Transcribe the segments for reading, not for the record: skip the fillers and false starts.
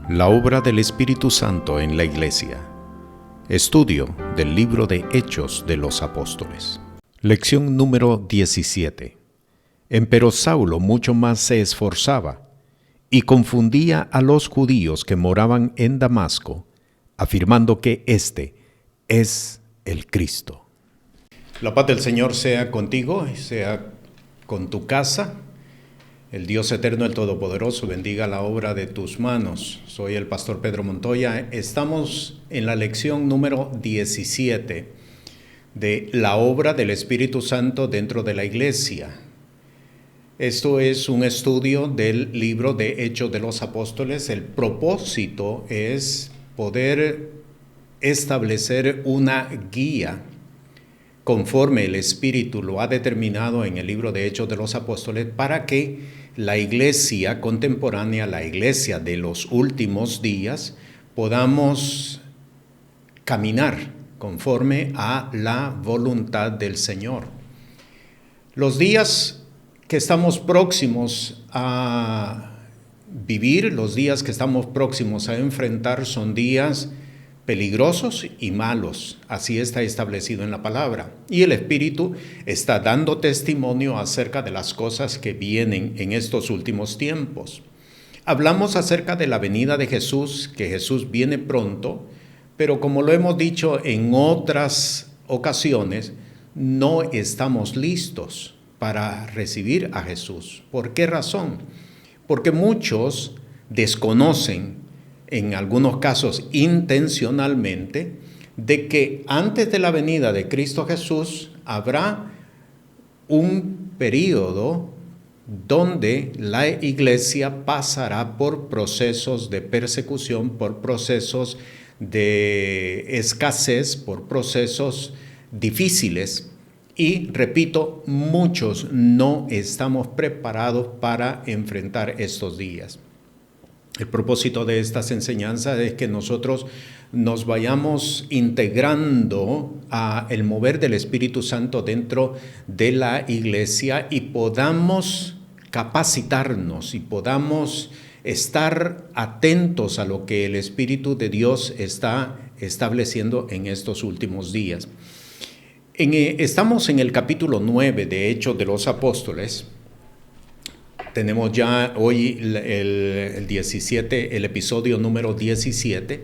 La obra del Espíritu Santo en la Iglesia. Estudio del libro de Hechos de los Apóstoles. Lección número 17. Empero Saulo mucho más se esforzaba y confundía a los judíos que moraban en Damasco, afirmando que éste es el Cristo. La paz del Señor sea contigo, sea con tu casa. El Dios eterno, el Todopoderoso, bendiga la obra de tus manos. Soy el pastor Pedro Montoya. Estamos en la lección número 17 de la obra del Espíritu Santo dentro de la Iglesia. Esto es un estudio del libro de Hechos de los Apóstoles. El propósito es poder establecer una guía conforme el Espíritu lo ha determinado en el libro de Hechos de los Apóstoles para que la iglesia contemporánea, la iglesia de los últimos días, podamos caminar conforme a la voluntad del Señor. Los días que estamos próximos a vivir, los días que estamos próximos a enfrentar son días peligrosos y malos, así está establecido en la palabra. Y el Espíritu está dando testimonio acerca de las cosas que vienen en estos últimos tiempos. Hablamos acerca de la venida de Jesús, que Jesús viene pronto, pero como lo hemos dicho en otras ocasiones, no estamos listos para recibir a Jesús. ¿Por qué razón? Porque muchos desconocen, en algunos casos intencionalmente, de que antes de la venida de Cristo Jesús habrá un periodo donde la iglesia pasará por procesos de persecución, por procesos de escasez, por procesos difíciles. Y repito, muchos no estamos preparados para enfrentar estos días. El propósito de estas enseñanzas es que nosotros nos vayamos integrando a el mover del Espíritu Santo dentro de la iglesia y podamos capacitarnos y podamos estar atentos a lo que el Espíritu de Dios está estableciendo en estos últimos días. Estamos en el capítulo 9 de Hechos de los Apóstoles. Tenemos ya hoy el episodio número 17,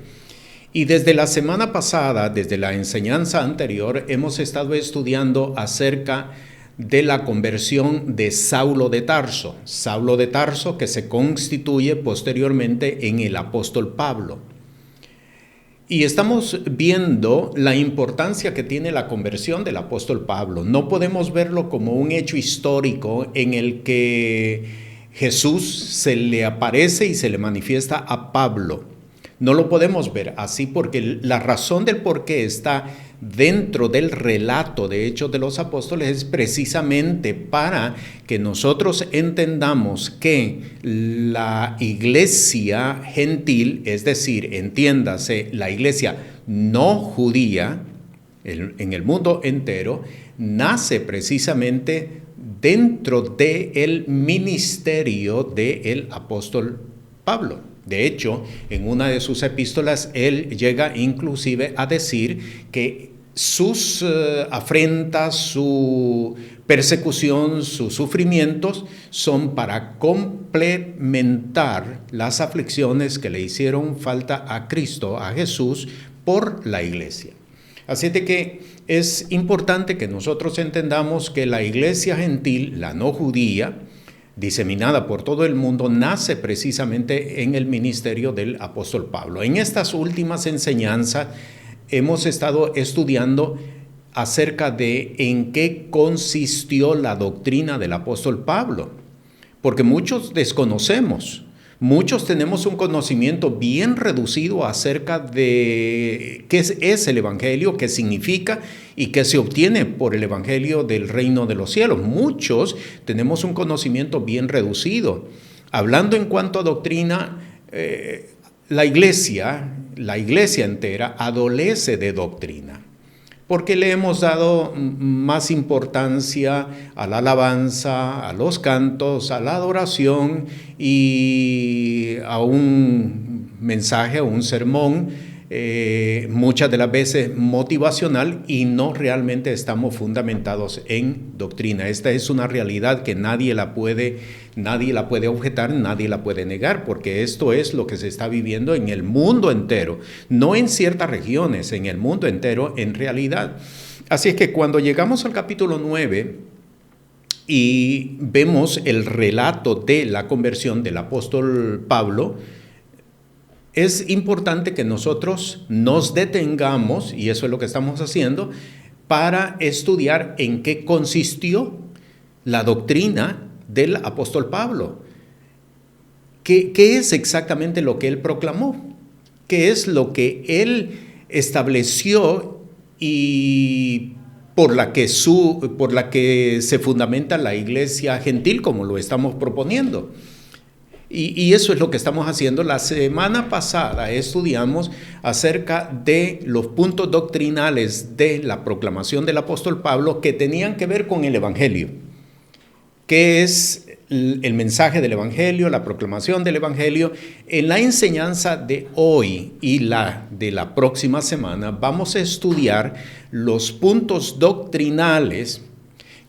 y desde la semana pasada, desde la enseñanza anterior, hemos estado estudiando acerca de la conversión de Saulo de Tarso. Saulo de Tarso, que se constituye posteriormente en el apóstol Pablo. Y estamos viendo la importancia que tiene la conversión del apóstol Pablo. No podemos verlo como un hecho histórico en el que Jesús se le aparece y se le manifiesta a Pablo. No lo podemos ver así porque la razón del por qué está dentro del relato de Hechos de los Apóstoles es precisamente para que nosotros entendamos que la iglesia gentil, es decir, entiéndase, la iglesia no judía en el mundo entero, nace precisamente dentro del ministerio del apóstol Pablo. De hecho, en una de sus epístolas, él llega inclusive a decir que sus afrentas, su persecución, sus sufrimientos son para complementar las aflicciones que le hicieron falta a Cristo, a Jesús, por la iglesia. Así de que es importante que nosotros entendamos que la iglesia gentil, la no judía, diseminada por todo el mundo, nace precisamente en el ministerio del apóstol Pablo. En estas últimas enseñanzas hemos estado estudiando acerca de en qué consistió la doctrina del apóstol Pablo, porque muchos desconocemos. Muchos tenemos un conocimiento bien reducido acerca de qué es el Evangelio, qué significa y qué se obtiene por el Evangelio del reino de los cielos. Muchos tenemos un conocimiento bien reducido. Hablando en cuanto a doctrina, la iglesia entera adolece de doctrina, porque le hemos dado más importancia a la alabanza, a los cantos, a la adoración y a un mensaje o un sermón, muchas de las veces motivacional, y no realmente estamos fundamentados en doctrina. Esta es una realidad que nadie la puede objetar, nadie la puede negar, porque esto es lo que se está viviendo en el mundo entero, no en ciertas regiones, en el mundo entero en realidad. Así es que cuando llegamos al capítulo 9 y vemos el relato de la conversión del apóstol Pablo, es importante que nosotros nos detengamos, y eso es lo que estamos haciendo, para estudiar en qué consistió la doctrina del apóstol Pablo. ¿Qué es exactamente lo que él proclamó? ¿Qué es lo que él estableció y por la que se fundamenta la iglesia gentil, como lo estamos proponiendo? Y eso es lo que estamos haciendo. La semana pasada estudiamos acerca de los puntos doctrinales de la proclamación del apóstol Pablo que tenían que ver con el Evangelio. ¿Qué es el mensaje del Evangelio, la proclamación del Evangelio? En la enseñanza de hoy y la de la próxima semana vamos a estudiar los puntos doctrinales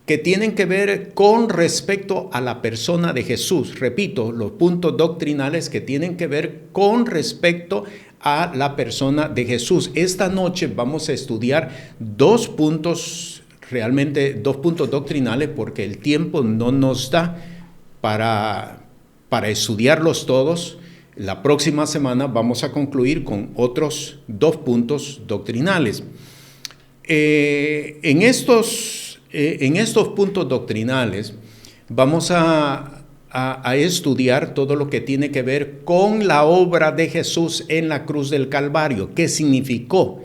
que tienen que ver con respecto a la persona de Jesús. Repito, los puntos doctrinales que tienen que ver con respecto a la persona de Jesús. Esta noche vamos a estudiar dos puntos doctrinales, porque el tiempo no nos da para estudiarlos todos. La próxima semana vamos a concluir con otros 2 puntos doctrinales. En estos puntos doctrinales vamos a estudiar todo lo que tiene que ver con la obra de Jesús en la cruz del Calvario. ¿Qué significó?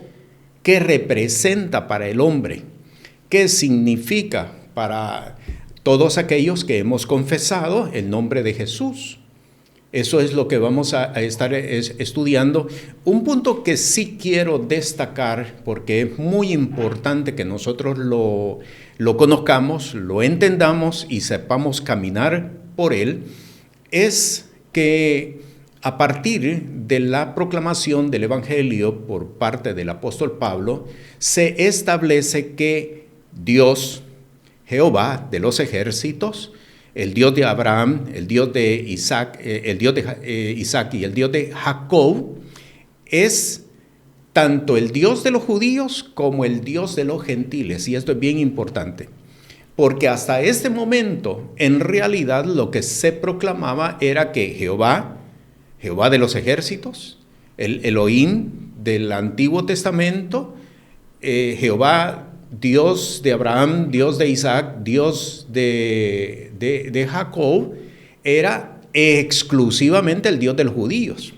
¿Qué representa para el hombre? ¿Qué significa para todos aquellos que hemos confesado el nombre de Jesús? Eso es lo que vamos a estar estudiando. Un punto que sí quiero destacar, porque es muy importante que nosotros lo conozcamos, lo entendamos y sepamos caminar por él, es que a partir de la proclamación del Evangelio por parte del apóstol Pablo, se establece que Dios, Jehová de los ejércitos, el Dios de Abraham, el Dios de Isaac, Isaac y el Dios de Jacob, es tanto el Dios de los judíos como el Dios de los gentiles. Y esto es bien importante, porque hasta este momento, en realidad, lo que se proclamaba era que Jehová de los ejércitos, el Elohim del Antiguo Testamento, Jehová, Dios de Abraham, Dios de Isaac, Dios de Jacob, era exclusivamente el Dios de los judíos.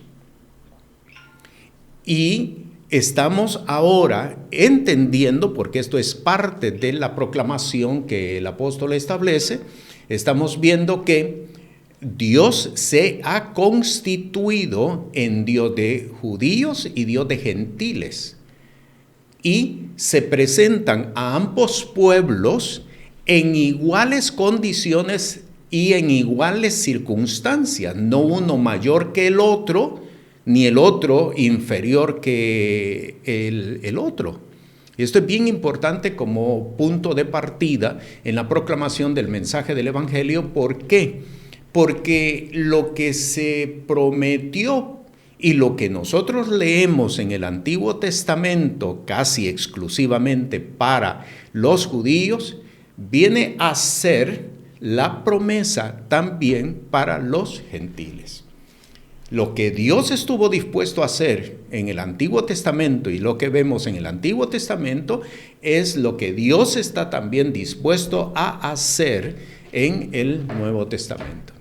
Y estamos ahora entendiendo, porque esto es parte de la proclamación que el apóstol establece, estamos viendo que Dios se ha constituido en Dios de judíos y Dios de gentiles. Y se presentan a ambos pueblos en iguales condiciones y en iguales circunstancias, no uno mayor que el otro, ni el otro inferior que el otro. Y esto es bien importante como punto de partida en la proclamación del mensaje del Evangelio. ¿Por qué? Porque lo que se prometió y lo que nosotros leemos en el Antiguo Testamento casi exclusivamente para los judíos, viene a ser la promesa también para los gentiles. Lo que Dios estuvo dispuesto a hacer en el Antiguo Testamento y lo que vemos en el Antiguo Testamento es lo que Dios está también dispuesto a hacer en el Nuevo Testamento.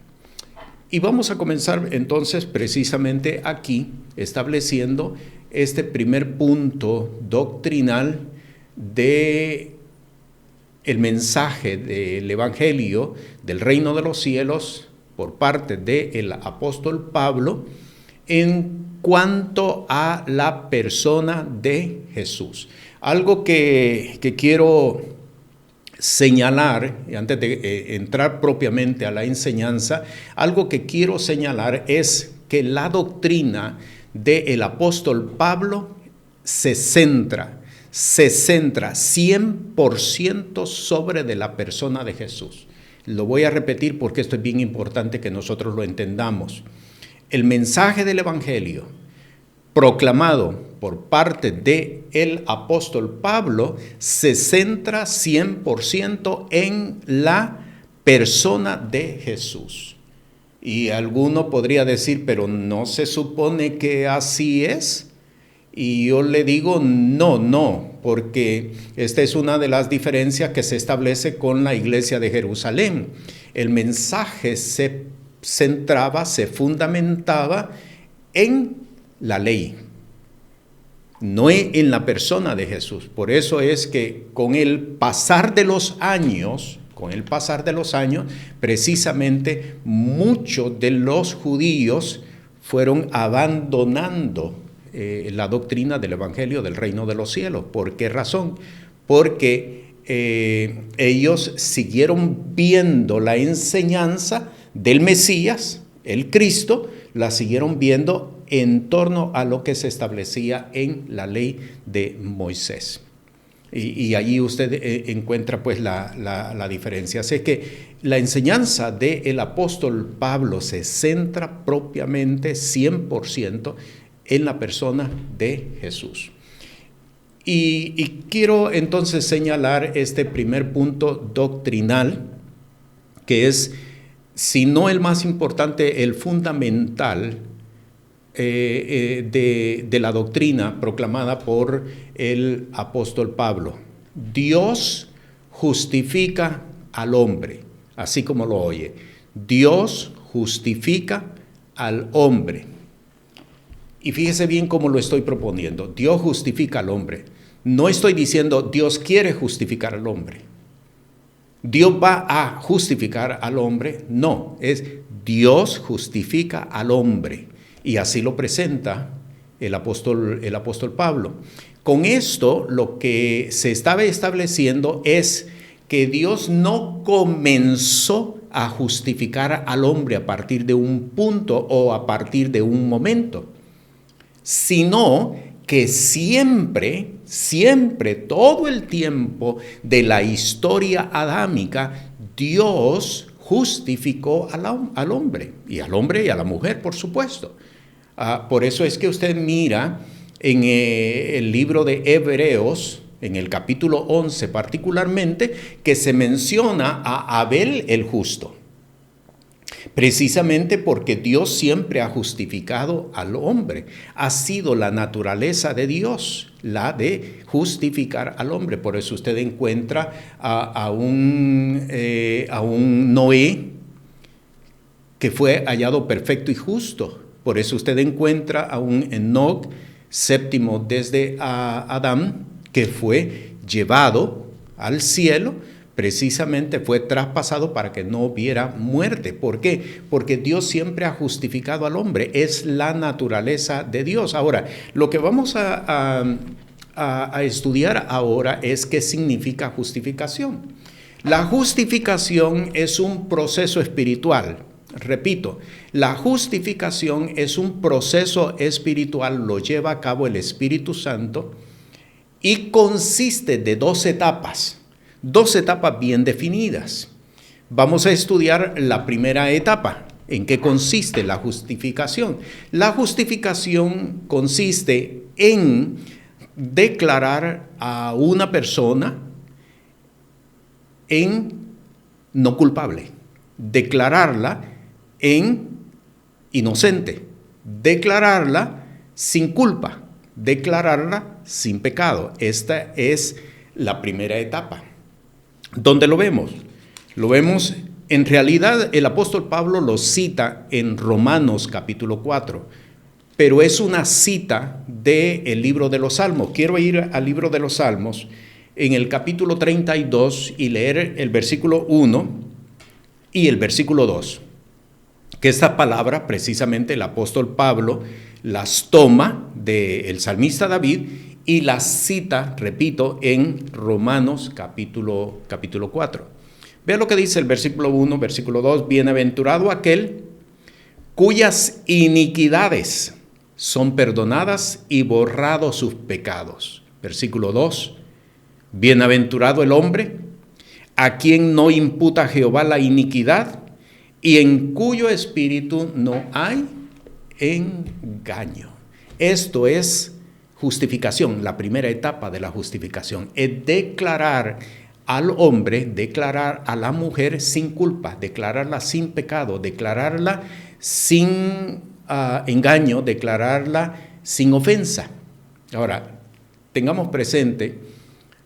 Y vamos a comenzar entonces precisamente aquí, estableciendo este primer punto doctrinal de el mensaje del Evangelio del reino de los cielos por parte del apóstol Pablo en cuanto a la persona de Jesús. Algo que quiero señalar, antes de entrar propiamente a la enseñanza, algo que quiero señalar es que la doctrina del apóstol Pablo se centra 100% sobre de la persona de Jesús. Lo voy a repetir porque esto es bien importante que nosotros lo entendamos. El mensaje del Evangelio proclamado por parte del apóstol Pablo se centra 100% en la persona de Jesús. Y alguno podría decir, pero ¿no se supone que así es? Y yo le digo, no, porque esta es una de las diferencias que se establece con la iglesia de Jerusalén. El mensaje se centraba, se fundamentaba en la ley, no en la persona de Jesús. Por eso es que con el pasar de los años, precisamente muchos de los judíos fueron abandonando la doctrina del Evangelio del Reino de los Cielos. ¿Por qué razón? Porque ellos siguieron viendo la enseñanza del Mesías, el Cristo, la siguieron viendo en torno a lo que se establecía en la ley de Moisés. Y allí usted encuentra pues la diferencia. Así que la enseñanza del apóstol Pablo se centra propiamente 100% en la persona de Jesús. Y quiero entonces señalar este primer punto doctrinal, que es, si no el más importante, el fundamental de la doctrina proclamada por el apóstol Pablo. Dios justifica al hombre, así como lo oye. Dios justifica al hombre. Y fíjese bien cómo lo estoy proponiendo. Dios justifica al hombre. No estoy diciendo Dios quiere justificar al hombre. Dios va a justificar al hombre. No, es Dios justifica al hombre. Y así lo presenta el apóstol Pablo. Con esto lo que se estaba estableciendo es que Dios no comenzó a justificar al hombre a partir de un punto o a partir de un momento, sino que siempre, todo el tiempo de la historia adámica, Dios justificó al hombre y a la mujer, por supuesto. Por eso es que usted mira en el libro de Hebreos, en el capítulo 11 particularmente, que se menciona a Abel el justo. Precisamente porque Dios siempre ha justificado al hombre. Ha sido la naturaleza de Dios la de justificar al hombre. Por eso usted encuentra a un Noé que fue hallado perfecto y justo. Por eso usted encuentra a un Enoc, séptimo desde Adán, que fue llevado al cielo. Precisamente fue traspasado para que no hubiera muerte. ¿Por qué? Porque Dios siempre ha justificado al hombre. Es la naturaleza de Dios. Ahora, lo que vamos a estudiar ahora es qué significa justificación. La justificación es un proceso espiritual. Repito, la justificación es un proceso espiritual, lo lleva a cabo el Espíritu Santo y consiste de dos etapas bien definidas. Vamos a estudiar la primera etapa. ¿En qué consiste la justificación? La justificación consiste en declarar a una persona en no culpable, declararla en inocente, declararla sin culpa, declararla sin pecado. Esta es la primera etapa. ¿Dónde lo vemos? Lo vemos, en realidad el apóstol Pablo lo cita en Romanos capítulo 4, pero es una cita del libro de los Salmos. Quiero ir al libro de los Salmos en el capítulo 32 y leer el versículo 1 y el versículo 2. Que esta palabra, precisamente el apóstol Pablo las toma del salmista David y las cita, repito, en Romanos capítulo 4. Vea lo que dice el versículo 1, versículo 2. Bienaventurado aquel cuyas iniquidades son perdonadas y borrados sus pecados. Versículo 2. Bienaventurado el hombre a quien no imputa Jehová la iniquidad y en cuyo espíritu no hay engaño. Esto es justificación, la primera etapa de la justificación. Es declarar al hombre, declarar a la mujer sin culpa, declararla sin pecado, declararla sin engaño, declararla sin ofensa. Ahora, tengamos presente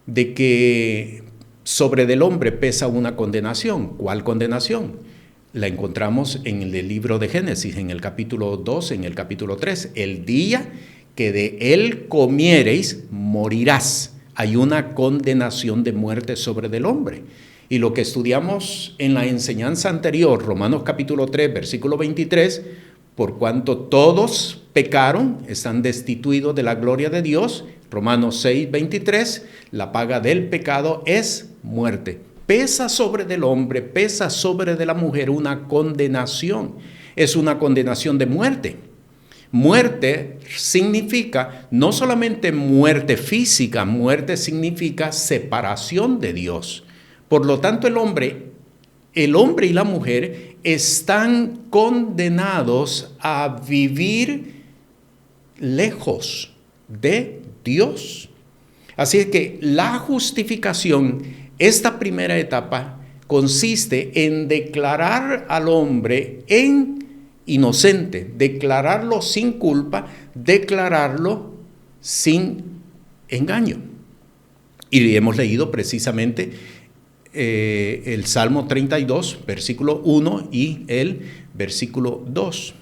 de que sobre del hombre pesa una condenación. ¿Cuál condenación? La encontramos en el libro de Génesis, en el capítulo 2, en el capítulo 3. El día que de él comiereis, morirás. Hay una condenación de muerte sobre del hombre. Y lo que estudiamos en la enseñanza anterior, Romanos capítulo 3, versículo 23, por cuanto todos pecaron, están destituidos de la gloria de Dios. Romanos 6, 23, la paga del pecado es muerte. Pesa sobre del hombre, pesa sobre de la mujer una condenación. Es una condenación de muerte. Muerte significa no solamente muerte física, muerte significa separación de Dios. Por lo tanto, el hombre y la mujer están condenados a vivir lejos de Dios. Así es que la justificación, esta primera etapa, consiste en declarar al hombre en inocente, declararlo sin culpa, declararlo sin engaño. Y hemos leído precisamente el Salmo 32, versículo 1 y el versículo 2.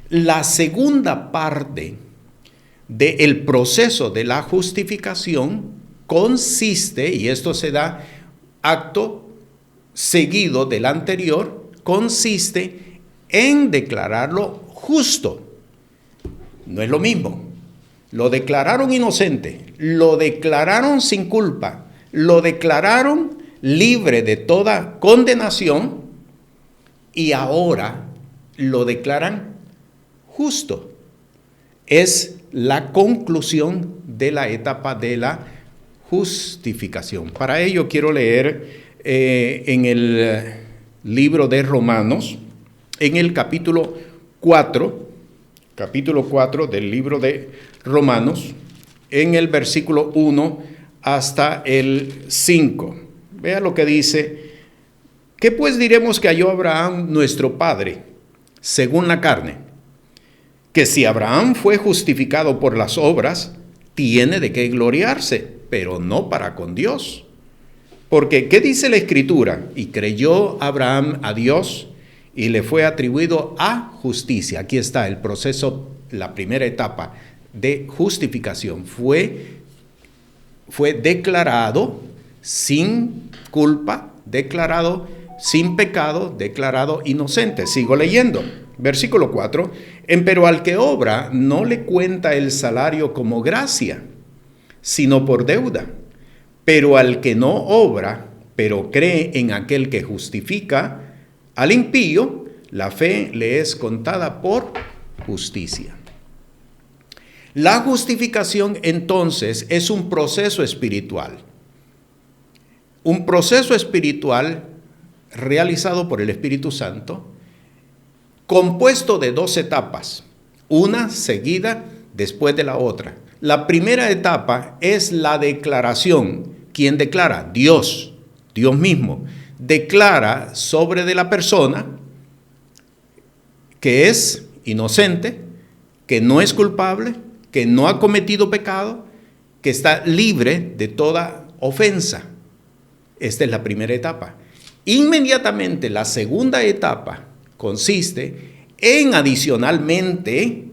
La segunda parte del proceso de la justificación consiste, y esto se da acto seguido del anterior, consiste en declararlo justo. No es lo mismo. Lo declararon inocente, lo declararon sin culpa, lo declararon libre de toda condenación y ahora lo declaran justo. Es la conclusión de la etapa de la justificación. Para ello quiero leer en el libro de Romanos, en el capítulo 4 del libro de Romanos, en el versículo 1 hasta el 5. Vea lo que dice: ¿qué pues diremos que halló Abraham nuestro padre, según la carne? Que si Abraham fue justificado por las obras, tiene de qué gloriarse, pero no para con Dios. Porque, ¿qué dice la Escritura? Y creyó Abraham a Dios, y le fue atribuido a justicia. Aquí está el proceso, la primera etapa de justificación. Fue declarado sin culpa, declarado sin pecado, declarado inocente. Sigo leyendo. Versículo 4. Pero al que obra no le cuenta el salario como gracia, sino por deuda. Pero al que no obra, pero cree en aquel que justifica al impío, la fe le es contada por justicia. La justificación entonces es un proceso espiritual. Un proceso espiritual realizado por el Espíritu Santo, compuesto de dos etapas, una seguida después de la otra. La primera etapa es la declaración. ¿Quién declara? Dios, Dios mismo. Declara sobre de la persona que es inocente, que no es culpable, que no ha cometido pecado, que está libre de toda ofensa. Esta es la primera etapa. Inmediatamente la segunda etapa consiste en adicionalmente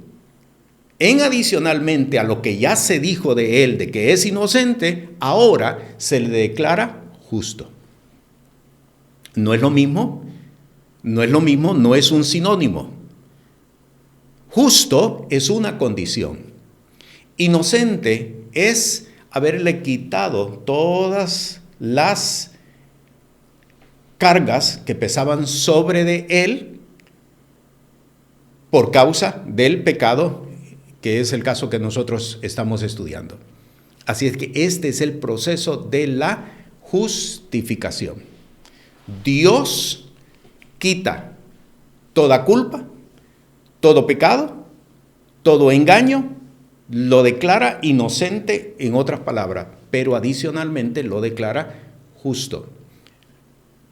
a lo que ya se dijo de él, de que es inocente, ahora se le declara justo. No es lo mismo, no es un sinónimo. Justo es una condición. Inocente es haberle quitado todas las cargas que pesaban sobre de él por causa del pecado, que es el caso que nosotros estamos estudiando. Así es que este es el proceso de la justificación. Dios quita toda culpa, todo pecado, todo engaño, lo declara inocente, en otras palabras, pero adicionalmente lo declara justo.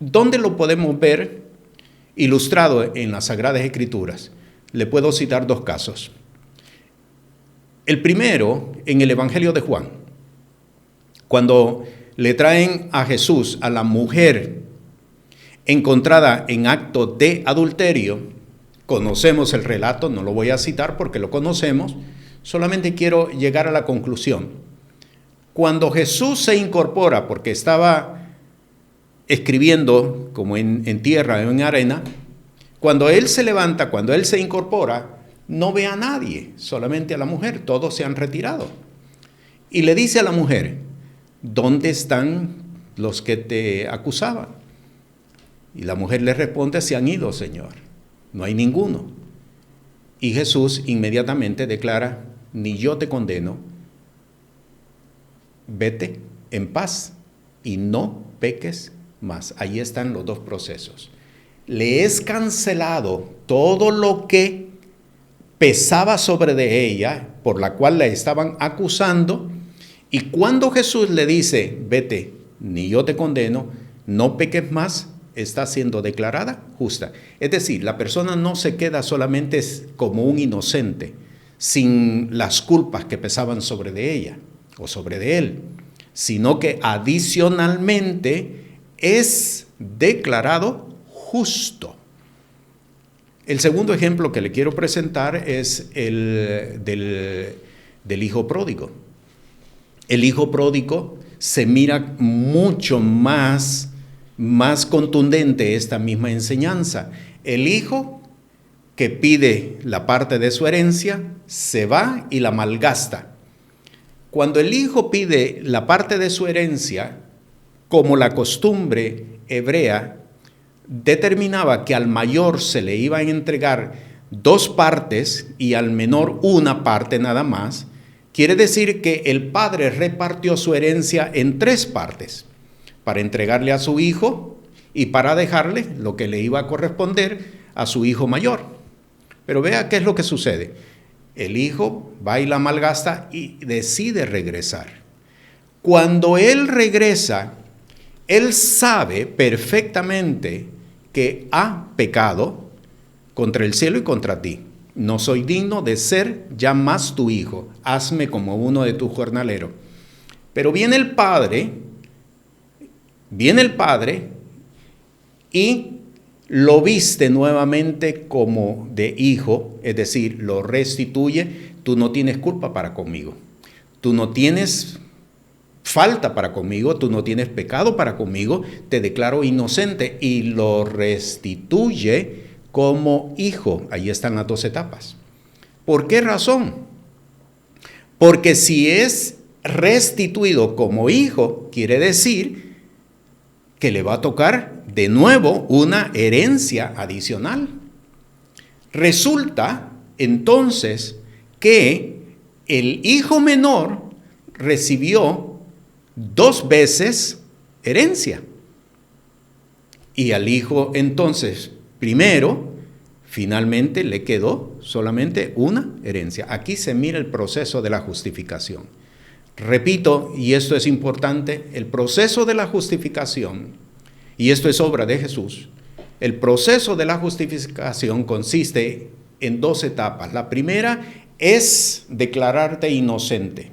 ¿Dónde lo podemos ver ilustrado en las Sagradas Escrituras? Le puedo citar dos casos. El primero, en el Evangelio de Juan, cuando le traen a Jesús a la mujer encontrada en acto de adulterio. Conocemos el relato, no lo voy a citar porque lo conocemos, solamente quiero llegar a la conclusión. Cuando Jesús se incorpora, porque estaba escribiendo como en tierra o en arena, cuando Él se levanta, cuando Él se incorpora, no ve a nadie, solamente a la mujer, todos se han retirado. Y le dice a la mujer, ¿dónde están los que te acusaban? Y la mujer le responde, se han ido, Señor, no hay ninguno. Y Jesús inmediatamente declara, ni yo te condeno, vete en paz y no peques más. Ahí están los dos procesos. Le es cancelado todo lo que pesaba sobre de ella, por la cual la estaban acusando, y cuando Jesús le dice, vete, ni yo te condeno, no peques más, está siendo declarada justa. Es decir, la persona no se queda solamente como un inocente, sin las culpas que pesaban sobre de ella o sobre de él, sino que adicionalmente es declarado justo. El segundo ejemplo que le quiero presentar es el del hijo pródigo. El hijo pródigo se mira mucho más contundente esta misma enseñanza. El hijo que pide la parte de su herencia se va y la malgasta. Cuando el hijo pide la parte de su herencia, como la costumbre hebrea determinaba que al mayor se le iban a entregar 2 partes y al menor 1 parte nada más, quiere decir que el padre repartió su herencia en 3 partes, para entregarle a su hijo y para dejarle lo que le iba a corresponder a su hijo mayor. Pero vea qué es lo que sucede. El hijo va y la malgasta y decide regresar. Cuando él regresa, él sabe perfectamente que ha pecado contra el cielo y contra ti. No soy digno de ser ya más tu hijo. Hazme como uno de tus jornaleros. Pero viene el padre y lo viste nuevamente como de hijo, es decir, lo restituye. Tú no tienes culpa para conmigo. Tú no tienes falta para conmigo, tú no tienes pecado para conmigo, te declaro inocente y lo restituye como hijo. Ahí están las 2 etapas. ¿Por qué razón? Porque si es restituido como hijo, quiere decir que le va a tocar de nuevo una herencia adicional. Resulta entonces que el hijo menor recibió 2 veces herencia. Y al hijo entonces primero, finalmente le quedó solamente una herencia. Aquí se mira el proceso de la justificación. Repito, y esto es importante, el proceso de la justificación, y esto es obra de Jesús, el proceso de la justificación consiste en 2 etapas. La primera es declararte inocente.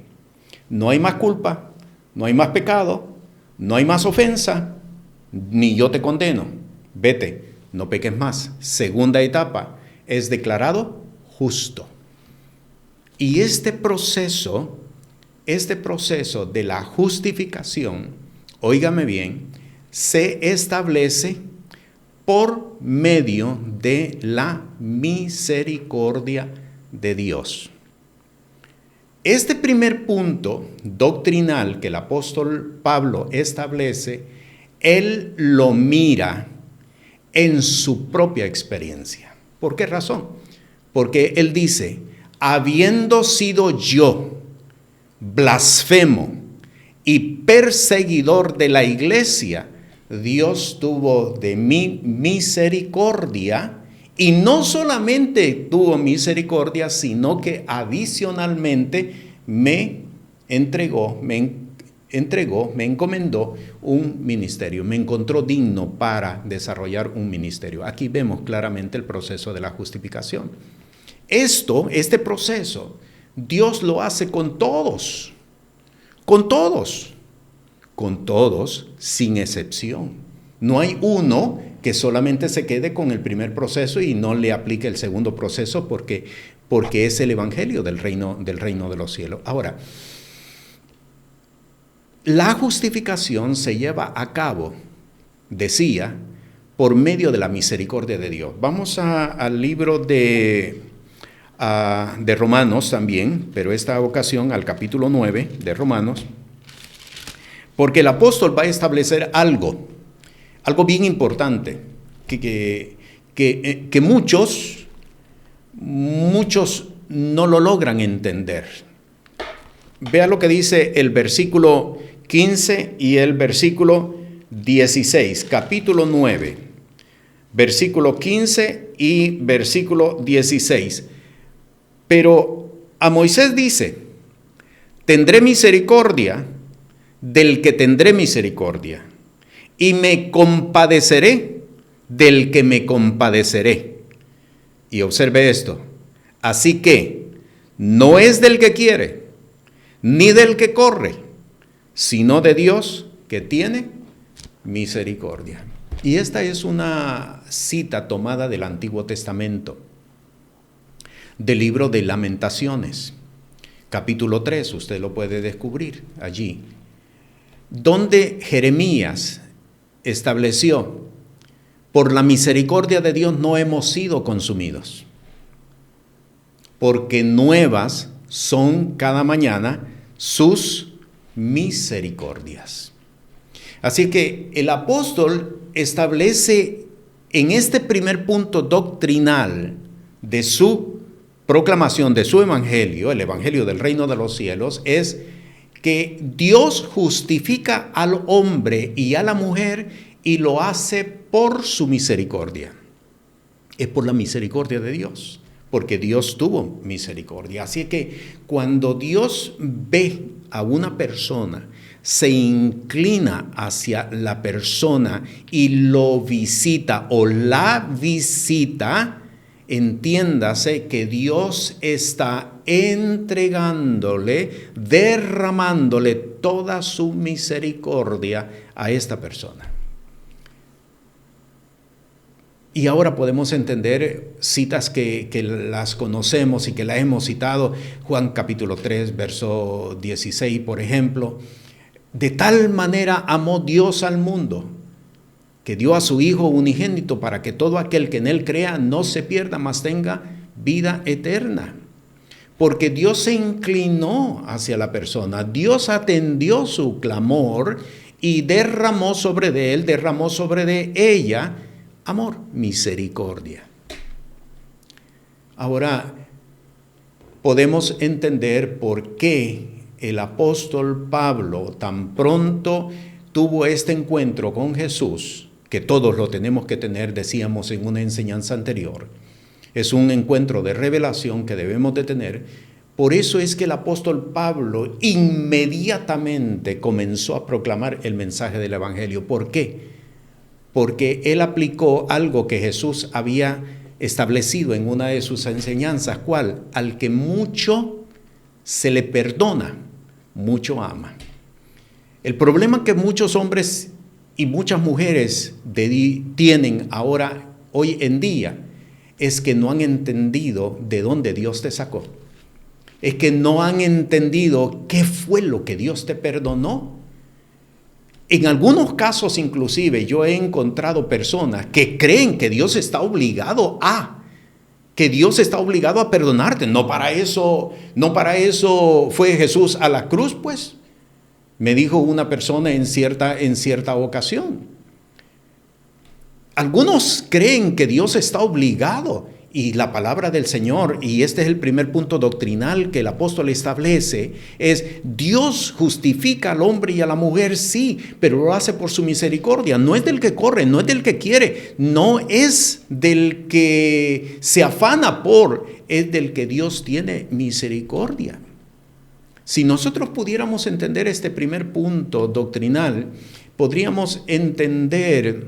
No hay más culpa, no hay más pecado, no hay más ofensa, ni yo te condeno. Vete, no peques más. Segunda etapa, es declarado justo. Y este proceso de la justificación, óigame bien, se establece por medio de la misericordia de Dios. Este primer punto doctrinal que el apóstol Pablo establece, él lo mira en su propia experiencia. ¿Por qué razón? porque él dice, habiendo sido yo blasfemo y perseguidor de la iglesia, Dios tuvo de mí misericordia, y no solamente tuvo misericordia, sino que adicionalmente me encomendó un ministerio, me encontró digno para desarrollar un ministerio. Aquí vemos claramente el proceso de la justificación. Este proceso, Dios lo hace con todos, sin excepción. No hay uno que solamente se quede con el primer proceso y no le aplique el segundo proceso porque es el evangelio del reino de los cielos. Ahora, la justificación se lleva a cabo, decía, por medio de la misericordia de Dios. Vamos al libro de Romanos también, pero esta ocasión al capítulo 9 de Romanos, porque el apóstol va a establecer algo bien importante, que muchos no lo logran entender. Vea lo que dice el versículo 15 y el versículo 16, capítulo 9, versículo 15 y versículo 16. Pero a Moisés dice, tendré misericordia del que tendré misericordia, y me compadeceré del que me compadeceré. Y observe esto, así que no es del que quiere, ni del que corre, sino de Dios que tiene misericordia. Y esta es una cita tomada del Antiguo Testamento, del libro de Lamentaciones, capítulo 3, usted lo puede descubrir allí, donde Jeremías estableció, por la misericordia de Dios no hemos sido consumidos, porque nuevas son cada mañana sus misericordias. Así que el apóstol establece en este primer punto doctrinal de su proclamación, de su evangelio, el evangelio del reino de los cielos, es que Dios justifica al hombre y a la mujer y lo hace por su misericordia. Es por la misericordia de Dios, porque Dios tuvo misericordia. Así que cuando Dios ve a una persona, se inclina hacia la persona y lo visita o la visita, entiéndase que Dios está entregándole, derramándole toda su misericordia a esta persona. Y ahora podemos entender citas que las conocemos y que las hemos citado. Juan capítulo 3, verso 16, por ejemplo. De tal manera amó Dios al mundo, que dio a su Hijo unigénito para que todo aquel que en él crea no se pierda, mas tenga vida eterna. Porque Dios se inclinó hacia la persona, Dios atendió su clamor y derramó sobre de ella amor, misericordia. Ahora podemos entender por qué el apóstol Pablo tan pronto tuvo este encuentro con Jesús, que todos lo tenemos que tener, decíamos en una enseñanza anterior. Es un encuentro de revelación que debemos de tener. Por eso es que el apóstol Pablo inmediatamente comenzó a proclamar el mensaje del evangelio. ¿Por qué? Porque él aplicó algo que Jesús había establecido en una de sus enseñanzas. ¿Cuál? Al que mucho se le perdona, mucho ama. El problema que muchos hombres y muchas mujeres tienen ahora, hoy en día, es que no han entendido de dónde Dios te sacó. Es que no han entendido qué fue lo que Dios te perdonó. En algunos casos, inclusive, yo he encontrado personas que creen que Dios está obligado a perdonarte. No para eso fue Jesús a la cruz, pues. Me dijo una persona en cierta ocasión. Algunos creen que Dios está obligado y la palabra del Señor, y este es el primer punto doctrinal que el apóstol establece, es Dios justifica al hombre y a la mujer, sí, pero lo hace por su misericordia. No es del que corre, no es del que quiere, no es del que se afana por, es del que Dios tiene misericordia. Si nosotros pudiéramos entender este primer punto doctrinal, podríamos entender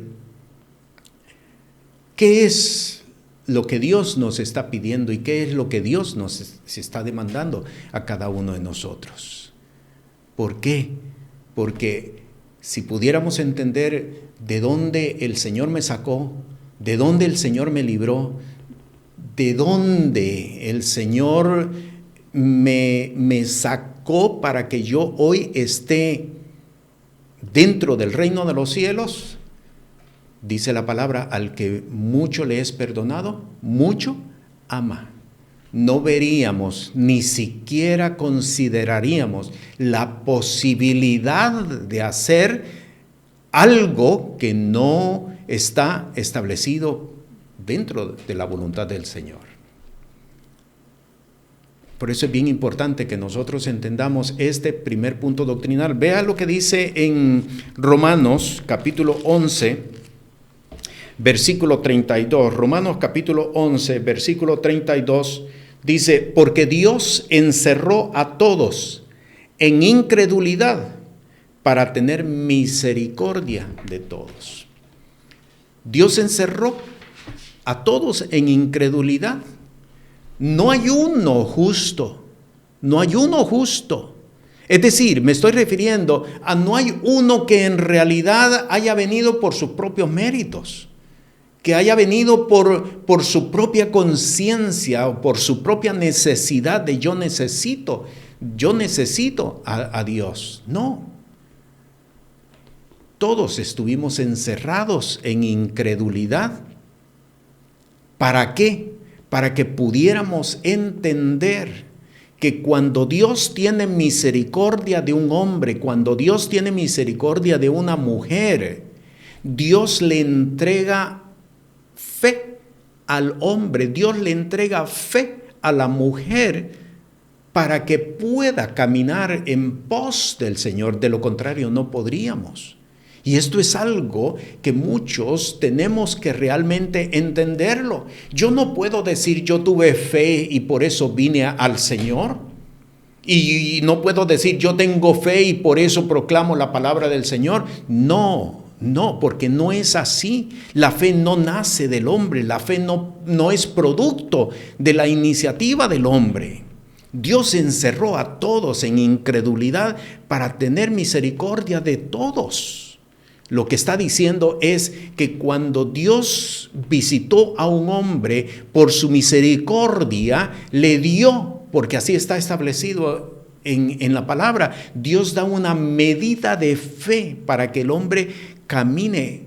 qué es lo que Dios nos está pidiendo y qué es lo que Dios nos está demandando a cada uno de nosotros. ¿Por qué? Porque si pudiéramos entender de dónde el Señor me sacó, de dónde el Señor me libró, de dónde el Señor me sacó para que yo hoy esté dentro del reino de los cielos, dice la palabra, al que mucho le es perdonado, mucho ama. No veríamos, ni siquiera consideraríamos la posibilidad de hacer algo que no está establecido dentro de la voluntad del Señor. Por eso es bien importante que nosotros entendamos este primer punto doctrinal. Vea lo que dice en Romanos capítulo 11, versículo 32. Romanos capítulo 11, versículo 32, dice, porque Dios encerró a todos en incredulidad para tener misericordia de todos. Dios encerró a todos en incredulidad. No hay uno justo, no hay uno justo. Es decir, me estoy refiriendo a no hay uno que en realidad haya venido por sus propios méritos, que haya venido por su propia conciencia o por su propia necesidad de yo necesito a Dios. No. Todos estuvimos encerrados en incredulidad. ¿Para qué? Para que pudiéramos entender que cuando Dios tiene misericordia de un hombre, cuando Dios tiene misericordia de una mujer, Dios le entrega fe al hombre, Dios le entrega fe a la mujer para que pueda caminar en pos del Señor. De lo contrario, no podríamos. Y esto es algo que muchos tenemos que realmente entenderlo. Yo no puedo decir yo tuve fe y por eso vine al Señor. Y no puedo decir yo tengo fe y por eso proclamo la palabra del Señor. No, porque no es así. La fe no nace del hombre. La fe no es producto de la iniciativa del hombre. Dios encerró a todos en incredulidad para tener misericordia de todos. Lo que está diciendo es que cuando Dios visitó a un hombre, por su misericordia le dio, porque así está establecido en la palabra, Dios da una medida de fe para que el hombre camine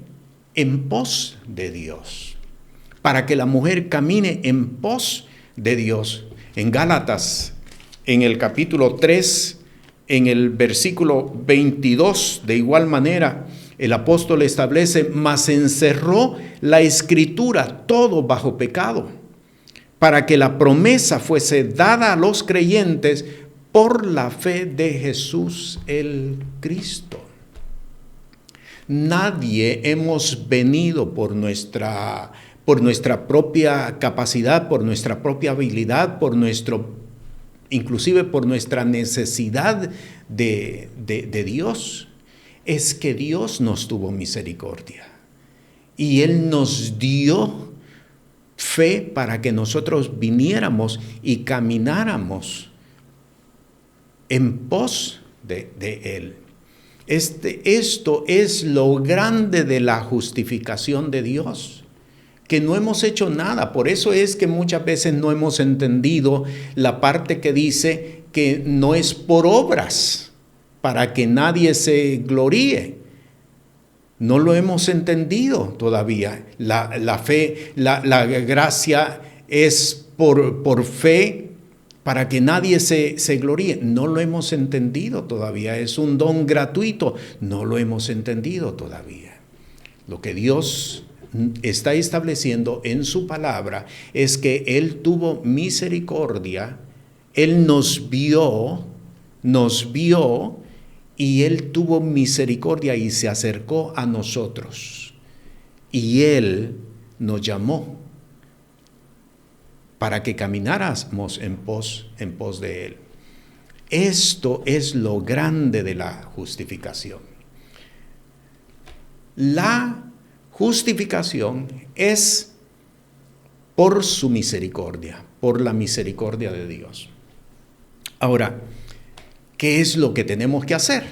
en pos de Dios, para que la mujer camine en pos de Dios. En Gálatas, en el capítulo 3, en el versículo 22, de igual manera, el apóstol establece, mas encerró la escritura todo bajo pecado, para que la promesa fuese dada a los creyentes por la fe de Jesús el Cristo. Nadie hemos venido por nuestra propia capacidad, por nuestra propia habilidad, inclusive por nuestra necesidad de Dios. Es que Dios nos tuvo misericordia y Él nos dio fe para que nosotros viniéramos y camináramos en pos de Él. Esto es lo grande de la justificación de Dios, que no hemos hecho nada. Por eso es que muchas veces no hemos entendido la parte que dice que no es por obras, para que nadie se gloríe. No lo hemos entendido todavía. La fe, la gracia es por fe para que nadie se gloríe. No lo hemos entendido todavía. Es un don gratuito. No lo hemos entendido todavía. Lo que Dios está estableciendo en su palabra es que Él tuvo misericordia, Él nos vio y Él tuvo misericordia y se acercó a nosotros. Y Él nos llamó para que camináramos en pos de Él. Esto es lo grande de la justificación. La justificación es por su misericordia, por la misericordia de Dios. Ahora, ¿qué es lo que tenemos que hacer?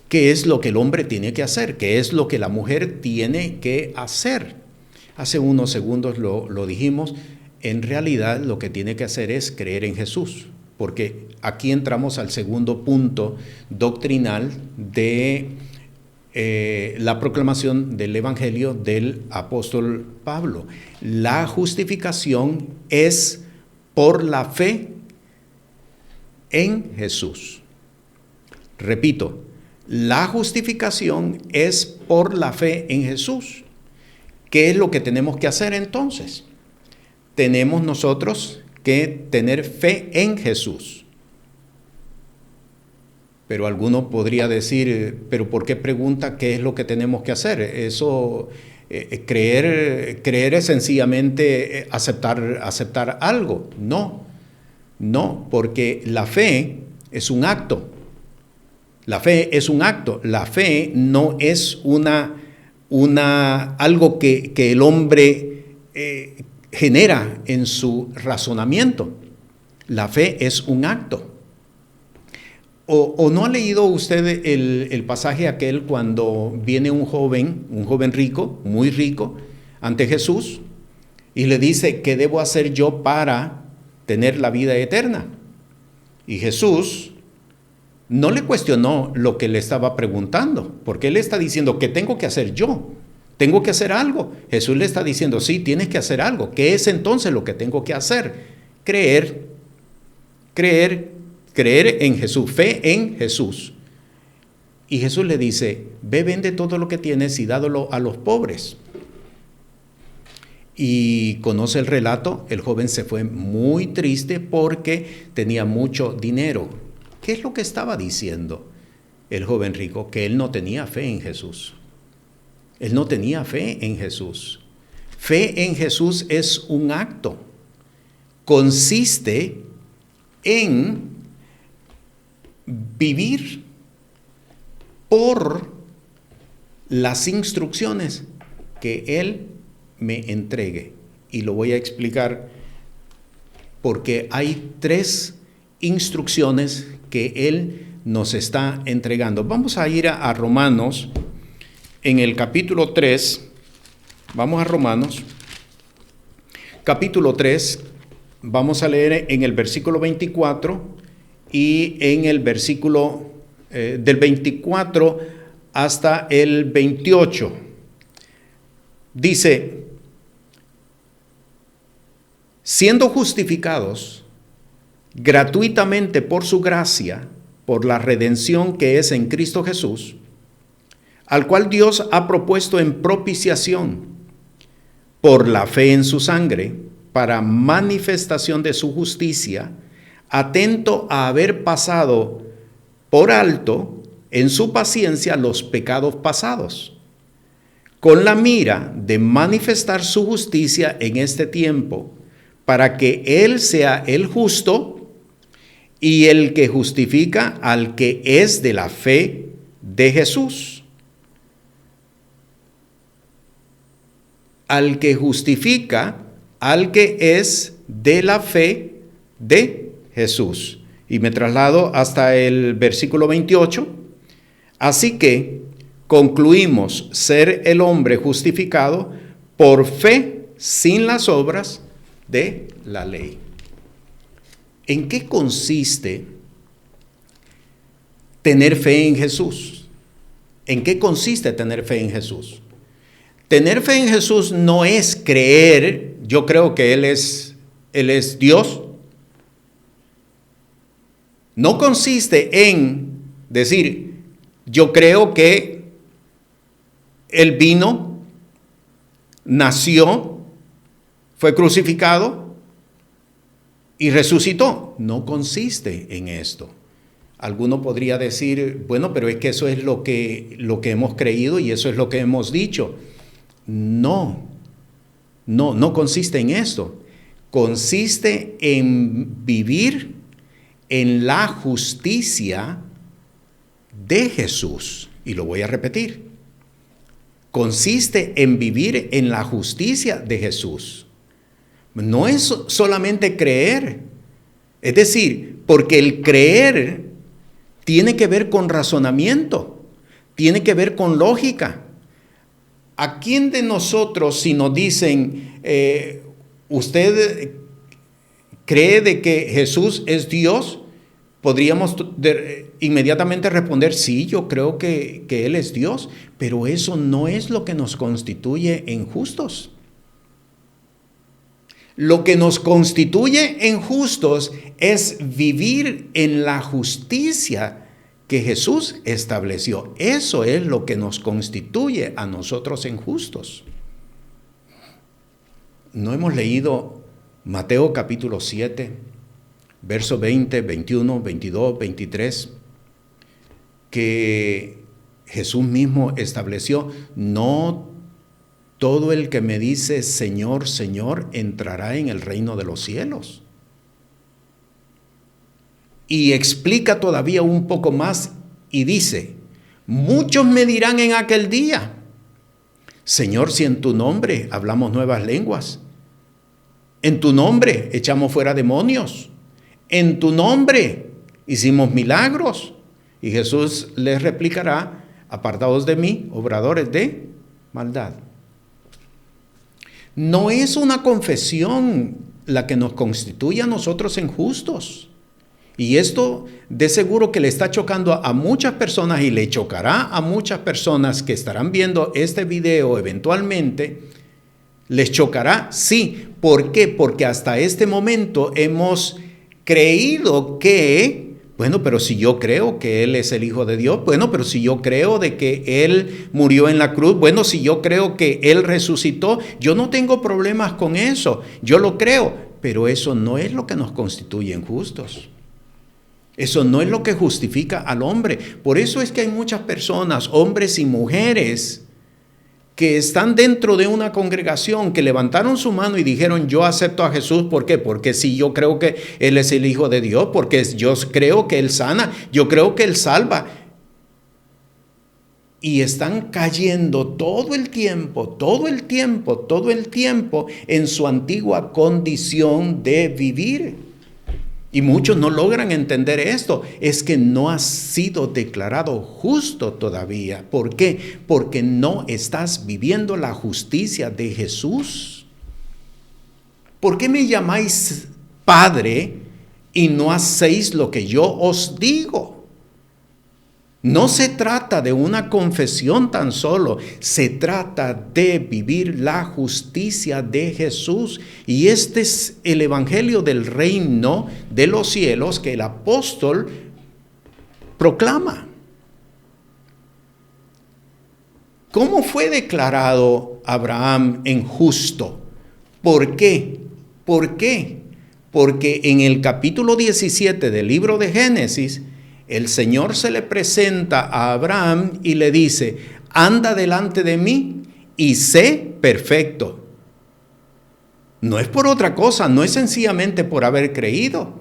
¿Qué es lo que el hombre tiene que hacer? ¿Qué es lo que la mujer tiene que hacer? Hace unos segundos lo dijimos. En realidad lo que tiene que hacer es creer en Jesús, porque aquí entramos al segundo punto doctrinal de la proclamación del Evangelio del apóstol Pablo. La justificación es por la fe en Jesús. Repito, la justificación es por la fe en Jesús. ¿Qué es lo que tenemos que hacer entonces? Tenemos nosotros que tener fe en Jesús. Pero alguno podría decir, ¿pero por qué pregunta qué es lo que tenemos que hacer? Eso, creer es sencillamente aceptar algo. No, porque la fe es un acto. La fe es un acto. La fe no es algo que el hombre genera en su razonamiento. La fe es un acto. ¿O no ha leído usted el pasaje aquel cuando viene un joven rico, muy rico, ante Jesús y le dice, ¿qué debo hacer yo para tener la vida eterna? Y Jesús no le cuestionó lo que le estaba preguntando, porque él está diciendo, ¿qué tengo que hacer yo? Tengo que hacer algo. Jesús le está diciendo, sí, tienes que hacer algo. ¿Qué es entonces lo que tengo que hacer? Creer en Jesús, fe en Jesús. Y Jesús le dice, ve, vende todo lo que tienes y dádolo a los pobres. Y conoce el relato, el joven se fue muy triste porque tenía mucho dinero. ¿Qué es lo que estaba diciendo el joven rico? Que él no tenía fe en Jesús. Él no tenía fe en Jesús. Fe en Jesús es un acto. Consiste en vivir por las instrucciones que Él me entregue. Y lo voy a explicar porque hay 3 instrucciones que Él nos está entregando. Vamos a ir a Romanos, en el capítulo 3, vamos a Romanos, capítulo 3, vamos a leer en el versículo 24 y en el versículo del 24 hasta el 28. Dice, siendo justificados gratuitamente por su gracia, por la redención que es en Cristo Jesús, al cual Dios ha propuesto en propiciación por la fe en su sangre, para manifestación de su justicia, atento a haber pasado por alto en su paciencia los pecados pasados, con la mira de manifestar su justicia en este tiempo, para que Él sea el justo y el que justifica al que es de la fe de Jesús. Al que justifica, al que es de la fe de Jesús. Y me traslado hasta el versículo 28. Así que concluimos ser el hombre justificado por fe sin las obras de la ley. ¿En qué consiste tener fe en Jesús? ¿En qué consiste tener fe en Jesús? Tener fe en Jesús no es creer, yo creo que Él es Dios. No consiste en decir, yo creo que Él vino nació, fue crucificado y resucitó. No consiste en esto. Alguno podría decir, bueno, pero es que eso es lo que hemos creído y eso es lo que hemos dicho. No consiste en esto. Consiste en vivir en la justicia de Jesús. Y lo voy a repetir. Consiste en vivir en la justicia de Jesús. No es solamente creer. Es decir, porque el creer tiene que ver con razonamiento, tiene que ver con lógica. ¿A quién de nosotros, si nos dicen, usted cree de que Jesús es Dios, podríamos inmediatamente responder, sí, yo creo que Él es Dios, pero eso no es lo que nos constituye en justos. Lo que nos constituye en justos es vivir en la justicia que Jesús estableció. Eso es lo que nos constituye a nosotros en justos. ¿No hemos leído Mateo capítulo 7, verso 20, 21, 22, 23? Que Jesús mismo estableció, no todo el que me dice Señor, Señor, entrará en el reino de los cielos. Y explica todavía un poco más y dice, muchos me dirán en aquel día, Señor, si en tu nombre hablamos nuevas lenguas, en tu nombre echamos fuera demonios, en tu nombre hicimos milagros. Y Jesús les replicará, apartados de mí, obradores de maldad. No es una confesión la que nos constituye a nosotros en justos. Y esto de seguro que le está chocando a muchas personas y le chocará a muchas personas que estarán viendo este video eventualmente. Les chocará, sí. ¿Por qué? Porque hasta este momento hemos creído que, bueno, pero si yo creo que Él es el Hijo de Dios, bueno, pero si yo creo de que Él murió en la cruz, bueno, si yo creo que Él resucitó, yo no tengo problemas con eso, yo lo creo, pero eso no es lo que nos constituye en justos. Eso no es lo que justifica al hombre. Por eso es que hay muchas personas, hombres y mujeres, que están dentro de una congregación, que levantaron su mano y dijeron, yo acepto a Jesús. ¿Por qué? Porque si yo creo que Él es el Hijo de Dios, porque yo creo que Él sana, yo creo que Él salva. Y están cayendo todo el tiempo en su antigua condición de vivir. Y muchos no logran entender esto. Es que no has sido declarado justo todavía. ¿Por qué? Porque no estás viviendo la justicia de Jesús. ¿Por qué me llamáis Padre y no hacéis lo que yo os digo? No se trata de una confesión tan solo, se trata de vivir la justicia de Jesús. Y este es el evangelio del reino de los cielos que el apóstol proclama. ¿Cómo fue declarado Abraham en justo? ¿Por qué? ¿Por qué? Porque en el capítulo 17 del libro de Génesis, el Señor se le presenta a Abraham y le dice, anda delante de mí y sé perfecto. No es por otra cosa, no es sencillamente por haber creído,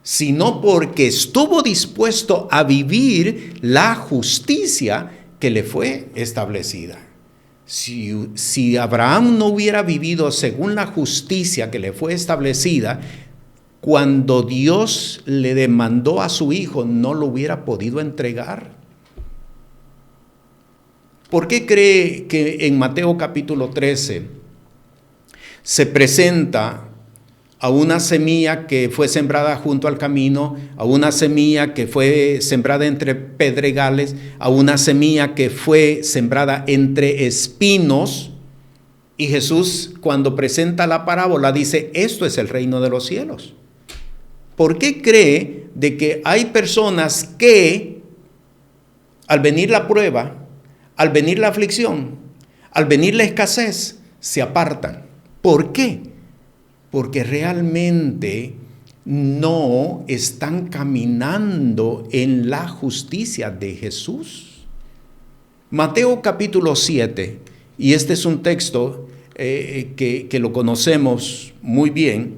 sino porque estuvo dispuesto a vivir la justicia que le fue establecida. Si Abraham no hubiera vivido según la justicia que le fue establecida, cuando Dios le demandó a su hijo, no lo hubiera podido entregar. ¿Por qué cree que en Mateo capítulo 13 se presenta a una semilla que fue sembrada junto al camino, a una semilla que fue sembrada entre pedregales, a una semilla que fue sembrada entre espinos? Y Jesús, cuando presenta la parábola, dice, esto es el reino de los cielos. ¿Por qué cree de que hay personas que al venir la prueba, al venir la aflicción, Al venir la escasez, se apartan. ¿Por qué? Porque realmente no están caminando en la justicia de Jesús. Mateo capítulo 7, y este es un texto que lo conocemos muy bien.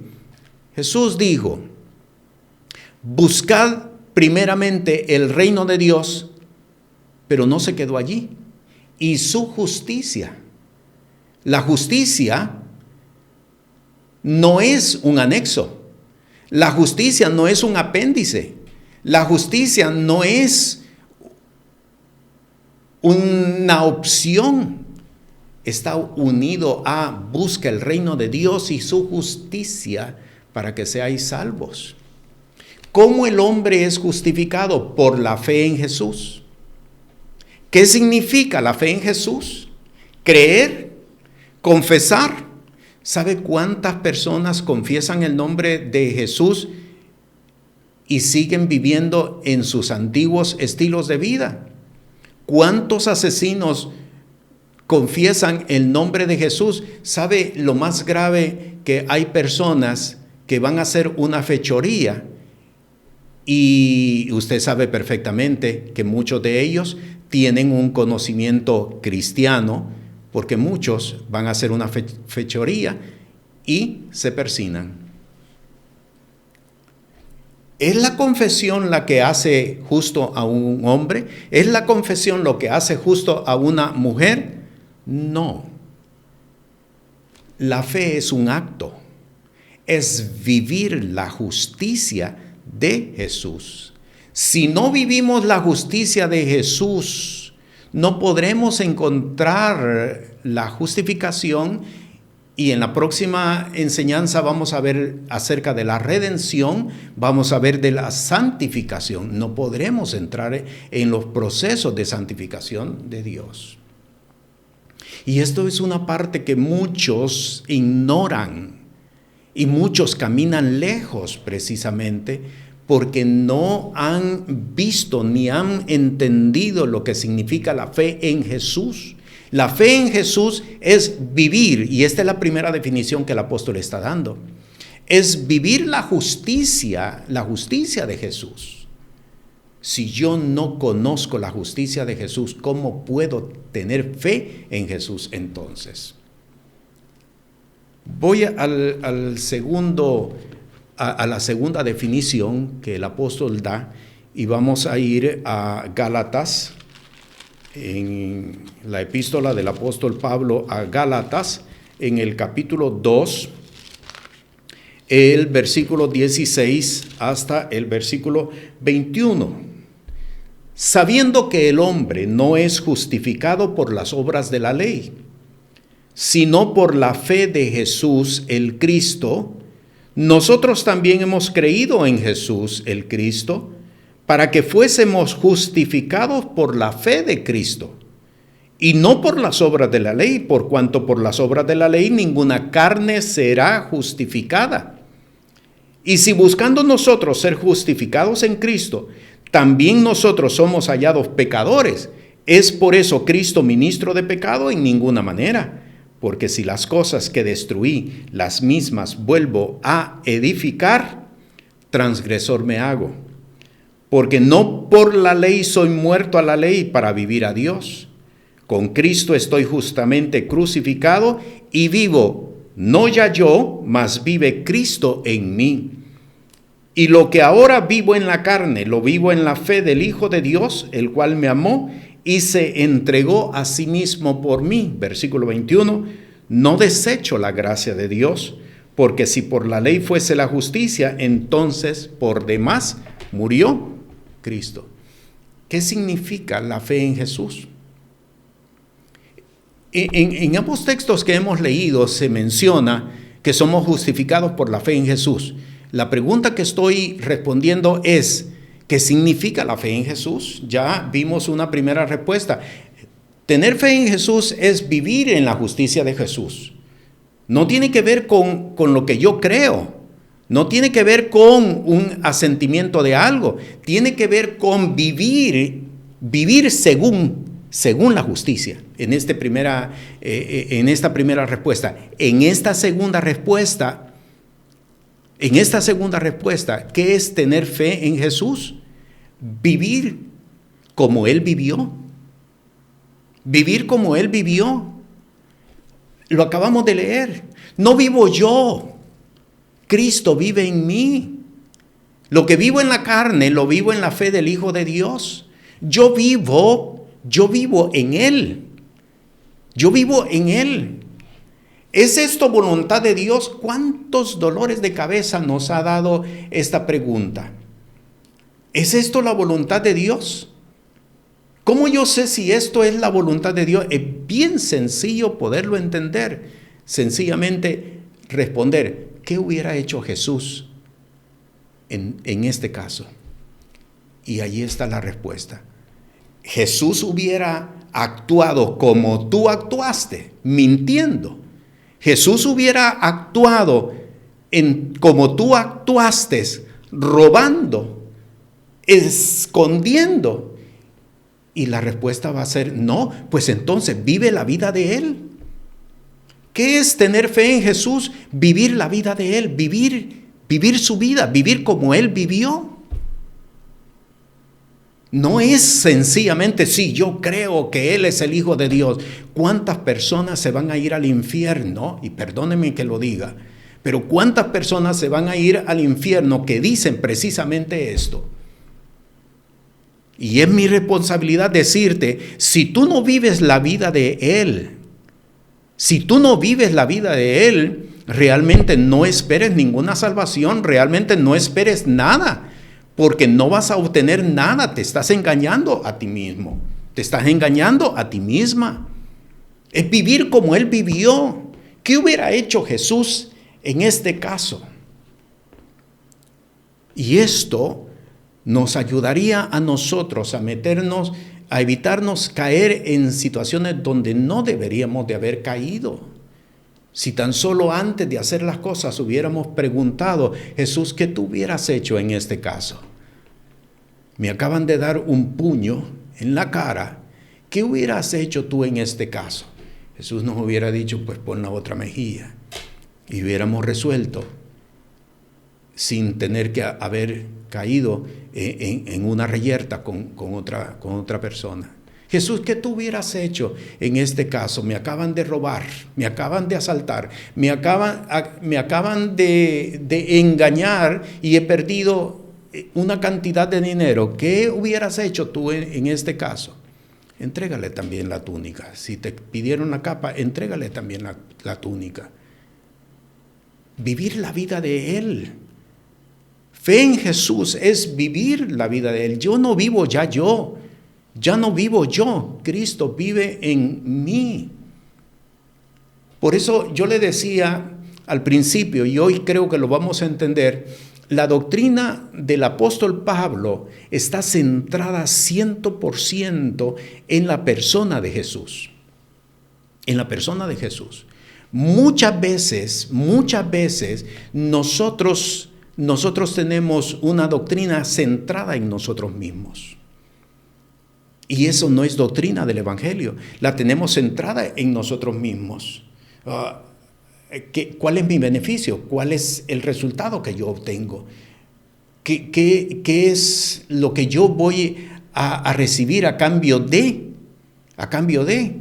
Jesús dijo: buscad primeramente el reino de Dios, pero no se quedó allí, y su justicia. La justicia no es un anexo. La justicia no es un apéndice. La justicia no es una opción. Está unido a busca el reino de Dios y su justicia para que seáis salvos. ¿Cómo el hombre es justificado? Por la fe en Jesús. ¿Qué significa la fe en Jesús? Creer, confesar. ¿Sabe cuántas personas confiesan el nombre de Jesús y siguen viviendo en sus antiguos estilos de vida? ¿Cuántos asesinos confiesan el nombre de Jesús? ¿Sabe lo más grave? Que hay personas que van a hacer una fechoría, y usted sabe perfectamente que muchos de ellos tienen un conocimiento cristiano, porque muchos van a hacer una fechoría y se persignan. ¿Es la confesión la que hace justo a un hombre? ¿Es la confesión lo que hace justo a una mujer? No. La fe es un acto. Es vivir la justicia de Jesús. Si no vivimos la justicia de Jesús, no podremos encontrar la justificación, y en la próxima enseñanza vamos a ver acerca de la redención, vamos a ver de la santificación. No podremos entrar en los procesos de santificación de Dios. Y esto es una parte que muchos ignoran, y muchos caminan lejos precisamente porque no han visto ni han entendido lo que significa la fe en Jesús. La fe en Jesús es vivir, y esta es la primera definición que el apóstol está dando, es vivir la justicia de Jesús. Si yo no conozco la justicia de Jesús, ¿cómo puedo tener fe en Jesús entonces? Voy a la segunda definición que el apóstol da, y vamos a ir a Gálatas, en la epístola del apóstol Pablo a Gálatas, en el capítulo 2, el versículo 16 hasta el versículo 21. Sabiendo que el hombre no es justificado por las obras de la ley, sino por la fe de Jesús el Cristo, nosotros también hemos creído en Jesús el Cristo, para que fuésemos justificados por la fe de Cristo, y no por las obras de la ley, por cuanto por las obras de la ley ninguna carne será justificada. Y si buscando nosotros ser justificados en Cristo, también nosotros somos hallados pecadores, ¿es por eso Cristo ministro de pecado? En ninguna manera. Porque si las cosas que destruí, las mismas vuelvo a edificar, transgresor me hago. Porque no por la ley soy muerto a la ley para vivir a Dios. Con Cristo estoy justamente crucificado y vivo, no ya yo, mas vive Cristo en mí. Y lo que ahora vivo en la carne, lo vivo en la fe del Hijo de Dios, el cual me amó y se entregó a sí mismo por mí. Versículo 21, no desecho la gracia de Dios, porque si por la ley fuese la justicia, entonces por demás murió Cristo. ¿Qué significa la fe en Jesús? En ambos textos que hemos leído se menciona que somos justificados por la fe en Jesús. La pregunta que estoy respondiendo es, ¿qué significa la fe en Jesús? Ya vimos una primera respuesta. Tener fe en Jesús es vivir en la justicia de Jesús. No tiene que ver con lo que yo creo. No tiene que ver con un asentimiento de algo. Tiene que ver con vivir según la justicia. en esta primera respuesta. En esta segunda respuesta, ¿qué es tener fe en Jesús? Vivir como Él vivió. Vivir como Él vivió. Lo acabamos de leer. No vivo yo. Cristo vive en mí. Lo que vivo en la carne, lo vivo en la fe del Hijo de Dios. Yo vivo en Él. Yo vivo en Él. ¿Es esto voluntad de Dios? ¿Cuántos dolores de cabeza nos ha dado esta pregunta? ¿Es esto la voluntad de Dios? ¿Cómo yo sé si esto es la voluntad de Dios? Es bien sencillo poderlo entender. Sencillamente responder, ¿qué hubiera hecho Jesús en este caso? Y allí está la respuesta. Jesús hubiera actuado como tú actuaste, mintiendo. Jesús hubiera actuado como tú actuaste, robando, escondiendo. Y la respuesta va a ser no, pues entonces vive la vida de Él. ¿Qué es tener fe en Jesús? Vivir la vida de Él, vivir su vida, vivir como Él vivió. No es sencillamente, sí, yo creo que Él es el Hijo de Dios. ¿Cuántas personas se van a ir al infierno? Y perdónenme que lo diga, pero ¿cuántas personas se van a ir al infierno que dicen precisamente esto? Y es mi responsabilidad decirte, si tú no vives la vida de Él, realmente no esperes ninguna salvación, realmente no esperes nada. Porque no vas a obtener nada, te estás engañando a ti mismo, te estás engañando a ti misma. Es vivir como Él vivió. ¿Qué hubiera hecho Jesús en este caso? Y esto nos ayudaría a nosotros a evitarnos caer en situaciones donde no deberíamos de haber caído. Si tan solo antes de hacer las cosas hubiéramos preguntado, Jesús, ¿qué tú hubieras hecho en este caso? Me acaban de dar un puño en la cara. ¿Qué hubieras hecho tú en este caso? Jesús nos hubiera dicho, pues pon la otra mejilla. Y hubiéramos resuelto sin tener que haber caído en una reyerta con otra persona. Jesús, ¿qué tú hubieras hecho en este caso? Me acaban de robar, me acaban de asaltar, me acaban de engañar y he perdido una cantidad de dinero. ¿Qué hubieras hecho tú en este caso? Entrégale también la túnica. Si te pidieron la capa, entrégale también la túnica. Vivir la vida de Él. Fe en Jesús es vivir la vida de Él. Yo no vivo ya yo. Ya no vivo yo, Cristo vive en mí. Por eso yo le decía al principio, y hoy creo que lo vamos a entender, la doctrina del apóstol Pablo está centrada 100% en la persona de Jesús. En la persona de Jesús. Muchas veces nosotros tenemos una doctrina centrada en nosotros mismos. Y eso no es doctrina del Evangelio. La tenemos centrada en nosotros mismos. ¿Cuál es mi beneficio? ¿Cuál es el resultado que yo obtengo? ¿Qué es lo que yo voy a recibir a cambio de? A cambio de.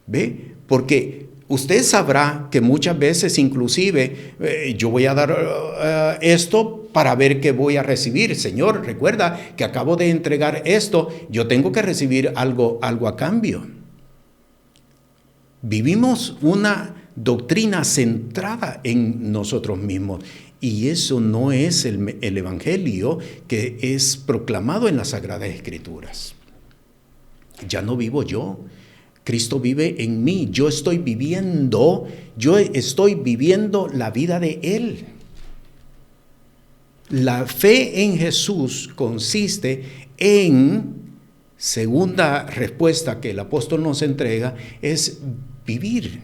¿Ve? Porque usted sabrá que muchas veces inclusive yo voy a dar esto para ver qué voy a recibir. Señor, recuerda que acabo de entregar esto, yo tengo que recibir algo a cambio. Vivimos una doctrina centrada en nosotros mismos y eso no es el Evangelio que es proclamado en las Sagradas Escrituras. Ya no vivo yo. Cristo vive en mí. Yo estoy viviendo la vida de Él. La fe en Jesús consiste en, segunda respuesta que el apóstol nos entrega, es vivir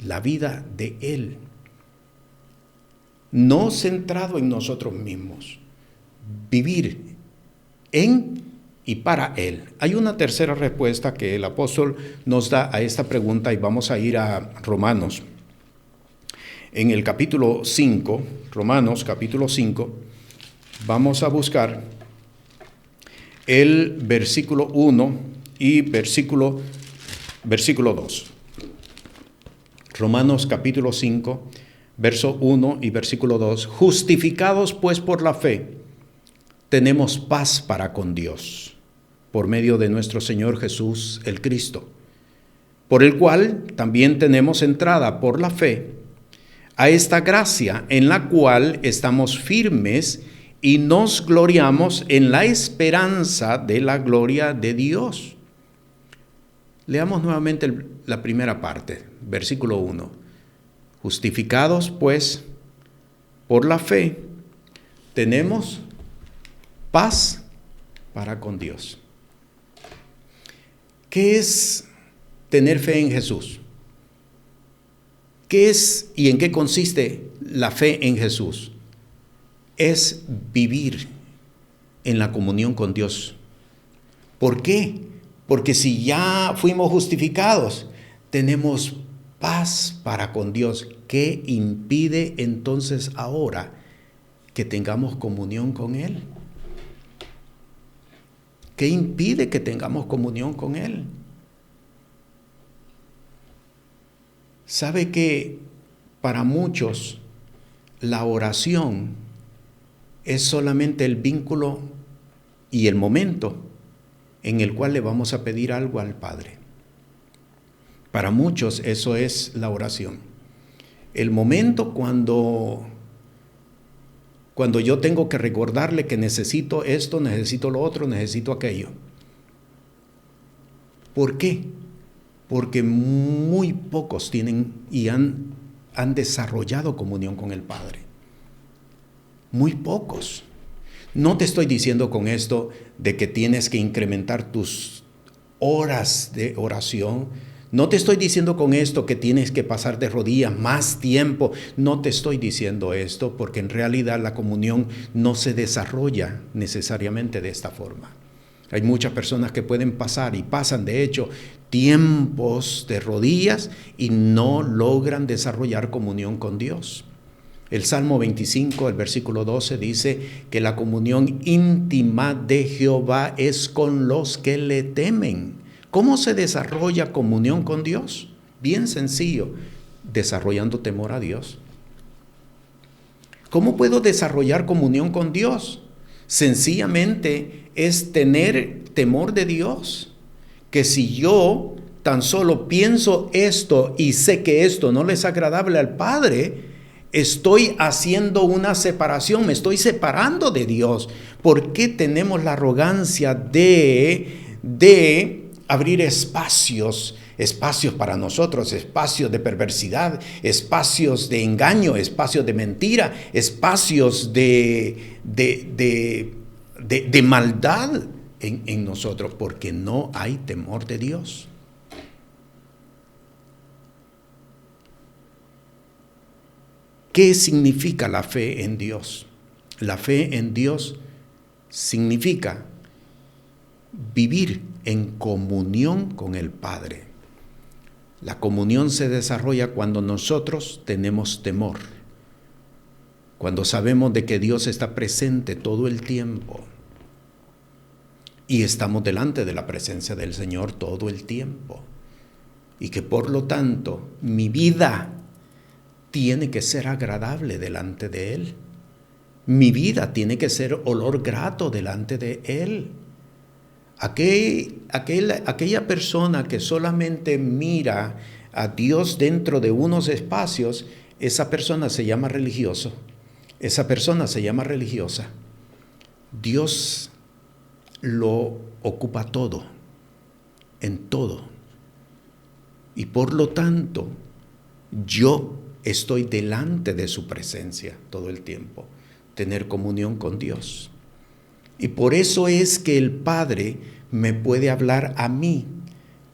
la vida de Él. No centrado en nosotros mismos. Vivir en y para Él. Hay una tercera respuesta que el apóstol nos da a esta pregunta y vamos a ir a Romanos. En el capítulo 5, Romanos capítulo 5, vamos a buscar el versículo 1 y versículo 2. Romanos capítulo 5, verso 1 y versículo 2. Justificados pues por la fe, tenemos paz para con Dios, por medio de nuestro Señor Jesús el Cristo, por el cual también tenemos entrada por la fe a esta gracia en la cual estamos firmes y nos gloriamos en la esperanza de la gloria de Dios. Leamos nuevamente la primera parte, versículo 1. Justificados pues por la fe, tenemos paz para con Dios. ¿Qué es tener fe en Jesús? ¿Qué es y en qué consiste la fe en Jesús? Es vivir en la comunión con Dios. ¿Por qué? Porque si ya fuimos justificados, tenemos paz para con Dios. ¿Qué impide entonces ahora que tengamos comunión con Él? ¿Qué impide que tengamos comunión con Él? ¿Sabe que para muchos la oración es solamente el vínculo y el momento en el cual le vamos a pedir algo al Padre? Para muchos eso es la oración. El momento cuando yo tengo que recordarle que necesito esto, necesito lo otro, necesito aquello. ¿Por qué? Porque muy pocos tienen y han desarrollado comunión con el Padre. Muy pocos. No te estoy diciendo con esto de que tienes que incrementar tus horas de oración. No te estoy diciendo con esto que tienes que pasar de rodillas más tiempo. No te estoy diciendo esto porque en realidad la comunión no se desarrolla necesariamente de esta forma. Hay muchas personas que pueden pasar y pasan de hecho tiempos de rodillas y no logran desarrollar comunión con Dios. El Salmo 25, el versículo 12 dice que la comunión íntima de Jehová es con los que le temen. ¿Cómo se desarrolla comunión con Dios? Bien sencillo, desarrollando temor a Dios. ¿Cómo puedo desarrollar comunión con Dios? Sencillamente es tener temor de Dios. Que si yo tan solo pienso esto y sé que esto no le es agradable al Padre, estoy haciendo una separación, me estoy separando de Dios. ¿Por qué tenemos la arrogancia de abrir espacios para nosotros, espacios de perversidad, espacios de engaño, espacios de mentira, espacios de maldad en nosotros? Porque no hay temor de Dios. ¿Qué significa la fe en Dios? La fe en Dios significa vivir en comunión con el Padre. La comunión se desarrolla cuando nosotros tenemos temor, cuando sabemos de que Dios está presente todo el tiempo y estamos delante de la presencia del Señor todo el tiempo y que por lo tanto mi vida tiene que ser agradable delante de Él. Mi vida tiene que ser olor grato delante de Él. Aquella persona que solamente mira a Dios dentro de unos espacios, esa persona se llama religioso. Esa persona se llama religiosa. Dios lo ocupa todo, en todo. Y por lo tanto, yo estoy delante de su presencia todo el tiempo. Tener comunión con Dios. Y por eso es que el Padre me puede hablar a mí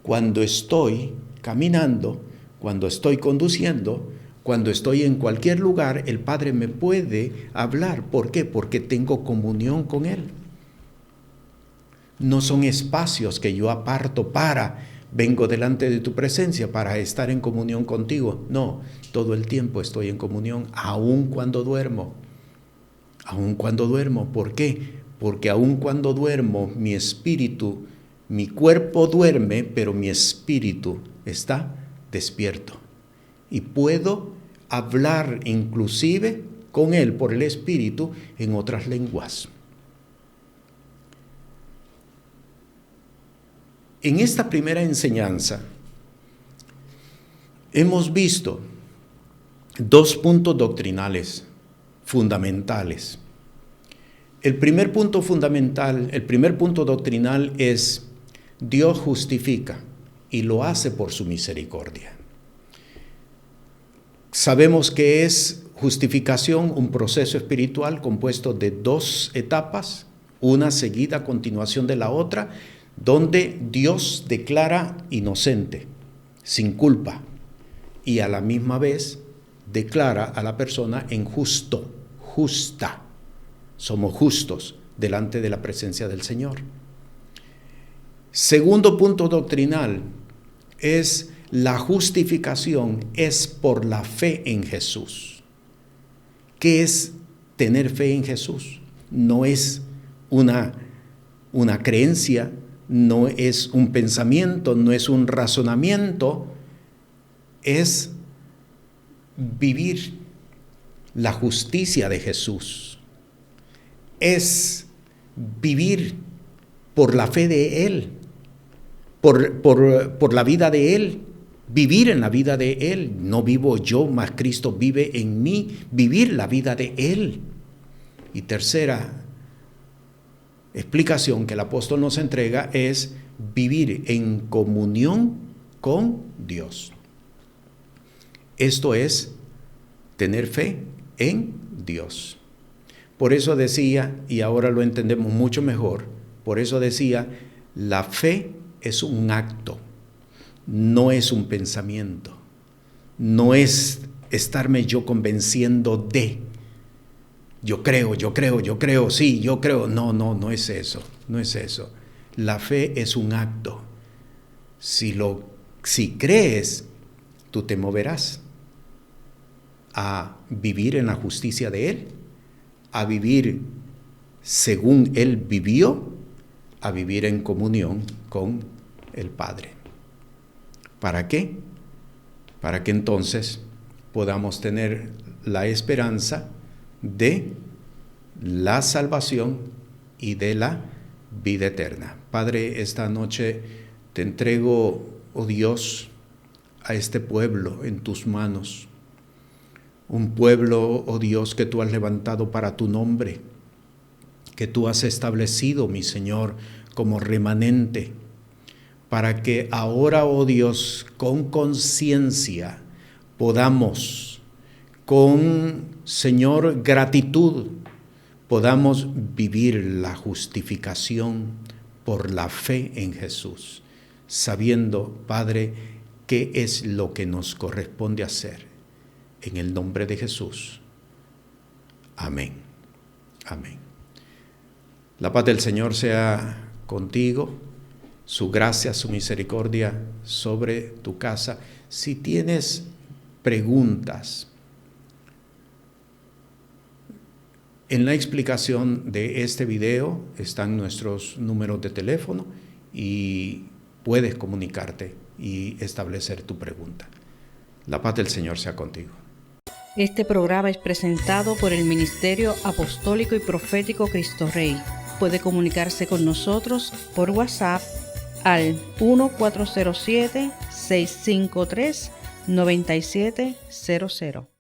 cuando estoy caminando, cuando estoy conduciendo, cuando estoy en cualquier lugar. El Padre me puede hablar. ¿Por qué? Porque tengo comunión con Él. No son espacios que yo aparto vengo delante de tu presencia para estar en comunión contigo. No, todo el tiempo estoy en comunión, aun cuando duermo. Aun cuando duermo. ¿Por qué? Porque aun cuando duermo, mi espíritu, mi cuerpo duerme, pero mi espíritu está despierto. Y puedo hablar inclusive con él por el espíritu en otras lenguas. En esta primera enseñanza hemos visto 2 puntos doctrinales fundamentales. El primer punto doctrinal es: Dios justifica y lo hace por su misericordia. Sabemos que es justificación un proceso espiritual compuesto de 2 etapas, una seguida a continuación de la otra, donde Dios declara inocente, sin culpa, y a la misma vez declara a la persona en justa. Somos justos delante de la presencia del Señor. Segundo punto doctrinal es: la justificación es por la fe en Jesús. ¿Qué es tener fe en Jesús? No es una creencia, no es un pensamiento, no es un razonamiento, es vivir la justicia de Jesús. Es vivir por la fe de Él, por la vida de Él, vivir en la vida de Él. No vivo yo, mas Cristo vive en mí, vivir la vida de Él. Y tercera explicación que el apóstol nos entrega es vivir en comunión con Dios. Esto es tener fe en Dios. Por eso decía, y ahora lo entendemos mucho mejor, por eso decía, la fe es un acto, no es un pensamiento, no es estarme yo convenciendo de, yo creo, sí, yo creo. No es eso, no es eso. La fe es un acto. Si crees, tú te moverás a vivir en la justicia de Él, a vivir según Él vivió, a vivir en comunión con el Padre. ¿Para qué? Para que entonces podamos tener la esperanza de la salvación y de la vida eterna. Padre, esta noche te entrego, oh Dios, a este pueblo en tus manos. Un pueblo, oh Dios, que tú has levantado para tu nombre, que tú has establecido, mi Señor, como remanente, para que ahora, oh Dios, con conciencia podamos, con, Señor, gratitud, podamos vivir la justificación por la fe en Jesús, sabiendo, Padre, qué es lo que nos corresponde hacer. En el nombre de Jesús. Amén. Amén. La paz del Señor sea contigo, su gracia, su misericordia sobre tu casa. Si tienes preguntas, en la explicación de este video están nuestros números de teléfono y puedes comunicarte y establecer tu pregunta. La paz del Señor sea contigo. Este programa es presentado por el Ministerio Apostólico y Profético Cristo Rey. Puede comunicarse con nosotros por WhatsApp al 1407-653-9700.